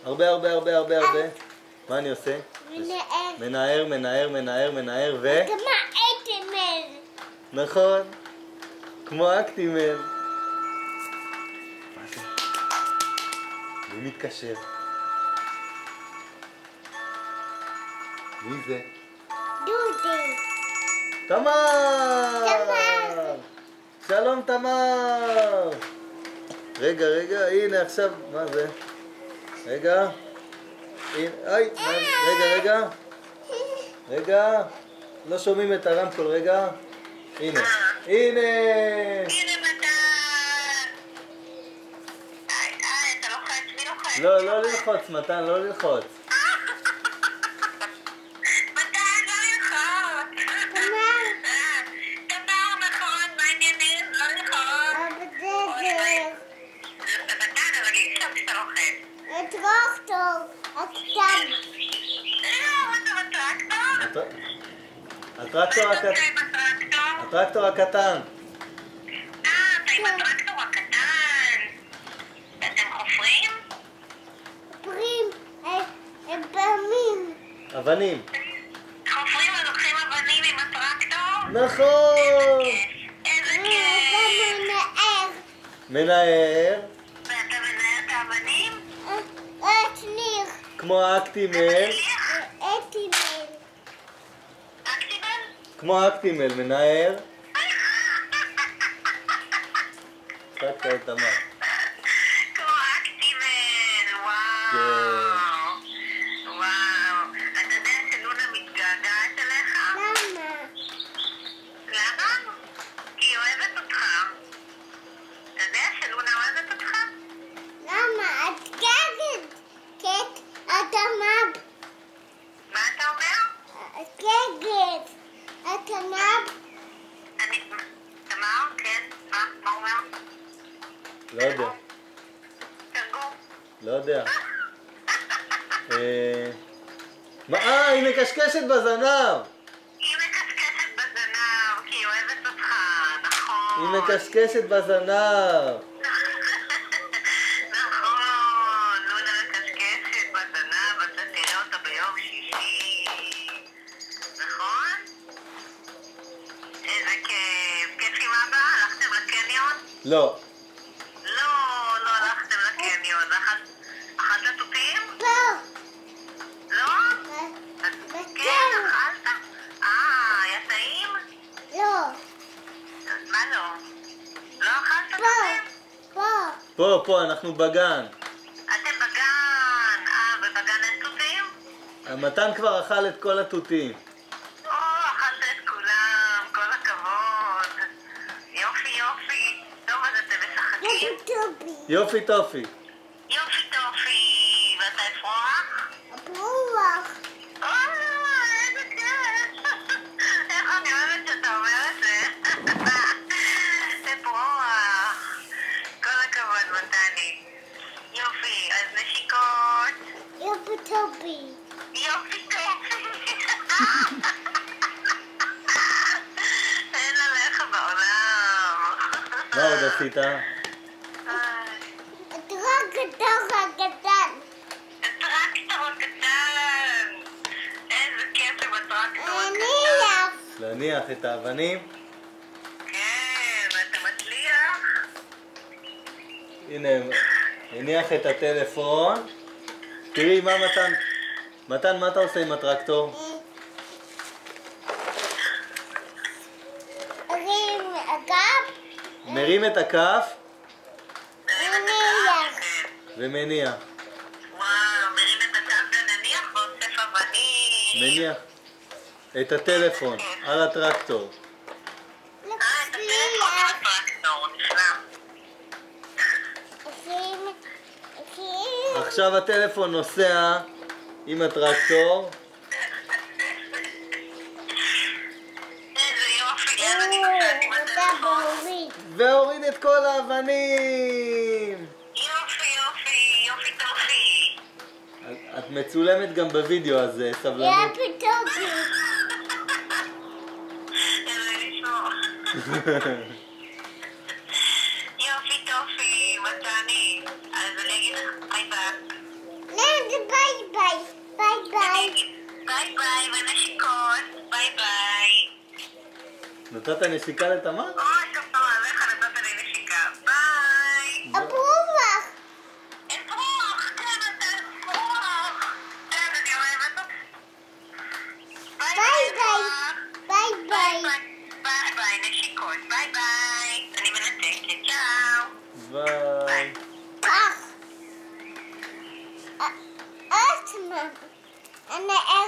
הרבה הרבה הרבה הרבה הרבה. מה אני עושה? מנער. מנער, מנער, מנער, מנער ו... כמו אקטימל. נכון. כמו אקטימל. מה זה? מי מתקשר? מי זה? דודי. תמר! תמר. שלום תמר! רגע, רגע, הנה עכשיו, מה זה? רגע. הנה, רגע. רגע. לא שומעים את הרמקול, רגע. הנה. הנה! הנה מתן! אתה לוחץ? מי לוחץ? לא, לא ללחוץ, מתן, לא ללחוץ. מתן, לא ללחוץ! תמר, נכון, מה העניינים? לא ללחוץ! בסדר. זה מתן, אבל אי אפשר שאתה לוחץ. הטרקטור. הקטן. אתה בטרקטור? הטרקטור מה אתה הקטן. עושה עם הטרקטור? הטרקטור הקטן. אתה עם הטרקטור הקטן. אתם חופרים? פרים. הם פעמים. אבנים. חופרים ולוקחים אבנים עם הטרקטור? נכון! איזה אתה כיף! מנער. מנער. ואתה מנהל את האבנים? אטניר. כמו אקטימל. אטינל. אקטימל? כמו אקטימל, מנער. צחקת את תמר. כמו אקטימל, וואו. כן. וואו. אתה יודע שלונה מתגעגעת אליך? למה? למה? כי היא אוהבת אותך. אתה יודע שלונה אוהבת אותך? למה? את גגת. קט. אתה מב. מה אתה אומר? גגת. אתה מב. תמר, כן? מה הוא אומר? לא יודע. תרגום. לא יודע. היא מקשקשת בזנב. היא מקשקשת בזנב, כי היא אוהבת אותך, נכון. היא מקשקשת בזנב. נכון, לונה מקשקשת בזנב, אתה תראה אותה ביום שישי. נכון? איזה כיף. כיף עם אבא? הלכתם לקניון? לא. לא הלכתם לקניון. אכלת תותים? פה. לא? כן, אכלת. היה טעים? לא. מה לא? לא אכלת פה. תותים? פה, אנחנו בגן. אתם בגן. ובגן אין תותים? המתן כבר אכל את כל התותים. אכלת את כולם, כל הכבוד. יופי. טוב, אז אתם משחקים? טובי. יופי טופי. יופי טופי. ואתה אפרוח? ברוח. איזה כיף. איך אני אוהבת שאתה אומר את זה. אפרוח. כל הכבוד, מתני. יופי, אז נשיקות. יופי טובי. יופי טופי. אין עליך בעולם. מה עוד עשית? הטרקטור הקטן. הטרקטור הקטן. איזה כיף עם הטרקטור הקטן. נניח. להניח את האבנים. כן, אתה מצליח? הנה, הניח את הטלפון. תראי מה מתן. מתן, מה אתה עושה עם הטרקטור? רים אגב. מרים את הכף נניח. ומניח. וואו, מרים את הכף ונניח ואוסף אבנים. מניח את הטלפון על הטרקטור. את הטלפון עם הטרקטור, נפלא. עכשיו הטלפון נוסע עם הטרקטור. איזה יופי, לאן אני נוסעת עם הטלפון? והוריד את כל האבנים. יופי טופי. את מצולמת גם בווידאו, אז סבלנות. יופי טובי. אלוהים ישמור. יופי טופי, מתני. אז אני אגיד לך ביי ביי. זה ביי ביי. ביי ביי. ביי ביי ונשיקות. ביי ביי. נתת נשיקה לתמר? אוי, כפרה עליך, נתת לי נשיקה. ביי. אברוח. אפרוח, כן, אתה אפרוח. כן, אני אוהבת אותך. ביי ביי ביי. אפרוח. ביי ביי ביי. ביי ביי, נשיקות. ביי ביי. אני מנתקת, צ'או. ביי. כך. אסמה. אני ער.